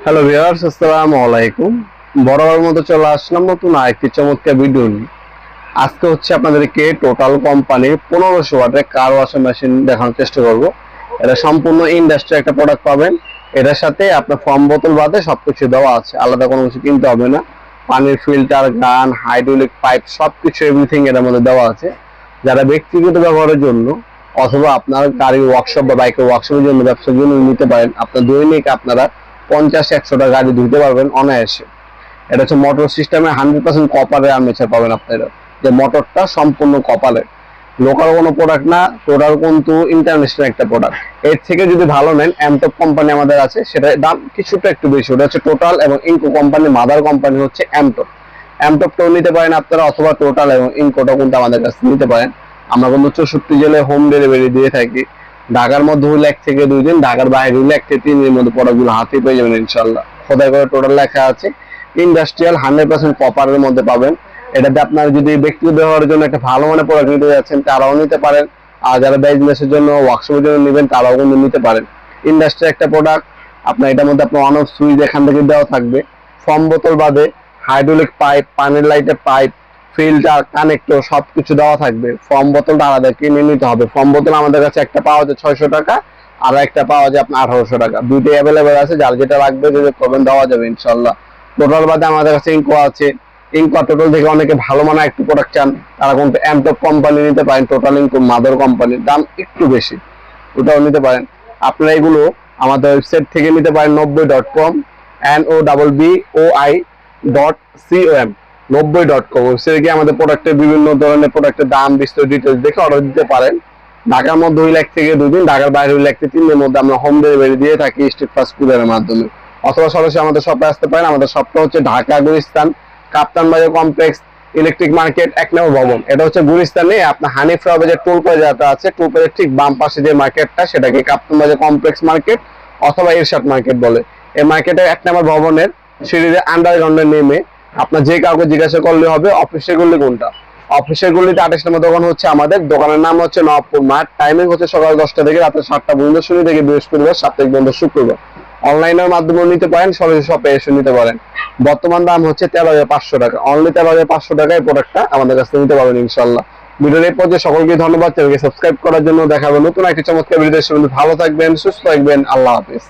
Hello viewers, আসসালামু আলাইকুম। বরাবর মতো চলে আসলাম নতুন আরেকটি চমৎকার ভিডিও নিয়ে। আজকে হচ্ছে আপনাদেরকে টোটাল কোম্পানির 1500 ওয়াটের কার ওয়াশার মেশিন দেখানোর চেষ্টা করব। এটা সম্পূর্ণ ইন্ডাস্ট্রি একটা প্রোডাক্ট পাবেন। এটার সাথে আপনার ফর্ম বোতল বাদে সবকিছু দেওয়া আছে, আলাদা কোনো কিছু কিনতে হবে না। পানির ফিল্টার, গান, হাইড্রোলিক পাইপ সবকিছু এভরিথিং এর মধ্যে দেওয়া আছে। যারা ব্যক্তিগত ব্যবহারের জন্য অথবা আপনার গাড়ির ওয়ার্কশপ বা বাইকের ওয়ার্কশপের জন্য ব্যবসার জন্য নিতে পারেন। আপনার দৈনিক আপনারা 50-100টা গাড়ি ধুতে পারবেন অনায়াসে। এটা হচ্ছে মোটর সিস্টেমে 100% কপারের আর্মেচার পাবেন আপনারা, যে মোটরটা সম্পূর্ণ কপারের। লোকাল কোনো প্রোডাক্ট না, টোটাল কিন্তু ইন্টারন্যাশনাল একটা প্রোডাক্ট। এর থেকে যদি ভালো নেন, এমটপ কোম্পানি আমাদের আছে, সেটার দাম কিছুটা একটু বেশি। ওটা হচ্ছে টোটাল, এবং ইনকো কোম্পানি মাদার কোম্পানি হচ্ছে এমটপ। এমটপটাও নিতে পারেন আপনারা, অথবা টোটাল এবং ইনকোটাও কিন্তু আমাদের কাছে নিতে পারেন। আমরা কিন্তু 64 জেলায় হোম ডেলিভারি দিয়ে থাকি। ঢাকার মধ্যে হলে 1 থেকে 2 দিন, ঢাকার বাইরে হলে 1 থেকে 3 দিনের মধ্যে প্রোডাক্টগুলো হাতে পেয়ে যাবেন ইনশাল্লাহ। খোদাই করে টোটাল লেখা আছে ইন্ডাস্ট্রিয়াল 100% কপারের মধ্যে পাবেন। এটাতে আপনার যদি ব্যক্তিগত ব্যবহারের জন্য একটা ভালো মানের প্রোডাক্ট নিতে যাচ্ছেন, তারাও নিতে পারেন। আর যারা বিজনেসের জন্য, ওয়ার্কশপের জন্য নেবেন, তারাও কিন্তু নিতে পারেন। ইন্ডাস্ট্রি একটা প্রোডাক্ট। আপনার এটার মধ্যে আপনার অন অফ সুইচ এখান থেকে দেওয়া থাকবে। ফর্ম বোতল বাদে হাইড্রোলিক পাইপ, পানির লাইটের পাইপ, ফিল্টার, কানেক্টর সবকিছু দেওয়া থাকবে। ফর্ম বোতলটা আলাদা কিনে নিতে হবে। ফর্ম বোতল আমাদের কাছে একটা পাওয়া যায় 600 টাকা, আর একটা পাওয়া যায় আপনার 1800 টাকা। দুইটাই অ্যাভেলেবেল আছে, যার যেটা লাগবে যদি করবেন দেওয়া যাবে ইনশাল্লাহ। টোটাল বাদে আমাদের কাছে ইনকো আছে। ইনকো টোটাল থেকে অনেকে ভালো মানের একটু প্রোডাক্ট চান, তারা কিন্তু এমটপ কোম্পানি নিতে পারেন। টোটাল ইনকো মাদার কোম্পানির দাম একটু বেশি, ওটাও নিতে পারেন। আপনারা এগুলো আমাদের ওয়েবসাইট থেকে নিতে পারেন, 90.com, NOWBOI.com, 90.com ওয়েবসাইটে গিয়ে আমাদের প্রোডাক্টের বিভিন্ন ধরনের প্রোডাক্টের দাম, বিস্তারিত ডিটেলস দেখে অর্ডার দিতে পারেন। ঢাকার মধ্যে হইলে 1 থেকে 2 দিন, ঢাকার বাইরে হইলে 1 থেকে 3 দিনের মধ্যে আমরা হোম ডেলিভারি দিয়ে থাকি স্ট্রিট ফাস্ট ফুডের মাধ্যমে। অথবা সরাসরি আমাদের শপে আসতে পারেন। আমাদের শপটা হচ্ছে ঢাকা গুলিস্তান, কাপ্তান বাজার কমপ্লেক্স, ইলেকট্রিক মার্কেট 1 নম্বর ভবন। এটা হচ্ছে গুলিস্তানে আপনার হানিফ বাজার টোল প্লাজাটা আছে, টোল প্লাজার ঠিক বাম পাশে যে মার্কেটটা, সেটাকে কাপ্তান বাজার কমপ্লেক্স মার্কেট অথবা এরশাদ মার্কেট বলে। এই মার্কেটের 1 নম্বর ভবনের সিঁড়িতে আন্ডারগ্রাউন্ডে নেমে আপনার যে কাউকে জিজ্ঞাসা করলে হবে অফিসের গলি কোনটা। অফিসের গলিতে 28 নম্বর দোকান হচ্ছে আমাদের। দোকানের নাম হচ্ছে নবাবপুর মাঠ। টাইমিং হচ্ছে সকাল 10টা থেকে রাত 7টা পর্যন্ত, শনি থেকে বৃহস্পতিবার, সাপ্তাহিক বন্ধ শুক্রবার। অনলাইনের মাধ্যমে নিতে পারেন, সরাসরি শপে এসে নিতে পারেন। বর্তমান দাম হচ্ছে 13,500 টাকা। অনলি 13,500 টাকায় প্রোডাক্টটা আমাদের কাছ থেকে নিতে পারবেন ইনশাল্লাহ। ভিডিওর এই পর্যায়ে সকলকে ধন্যবাদ। চ্যানেলকে সাবস্ক্রাইব করার জন্য। দেখাবো নতুন একটি চমৎকার ভিডিও। ভালো থাকবেন, সুস্থ থাকবেন। আল্লাহ হাফেজ।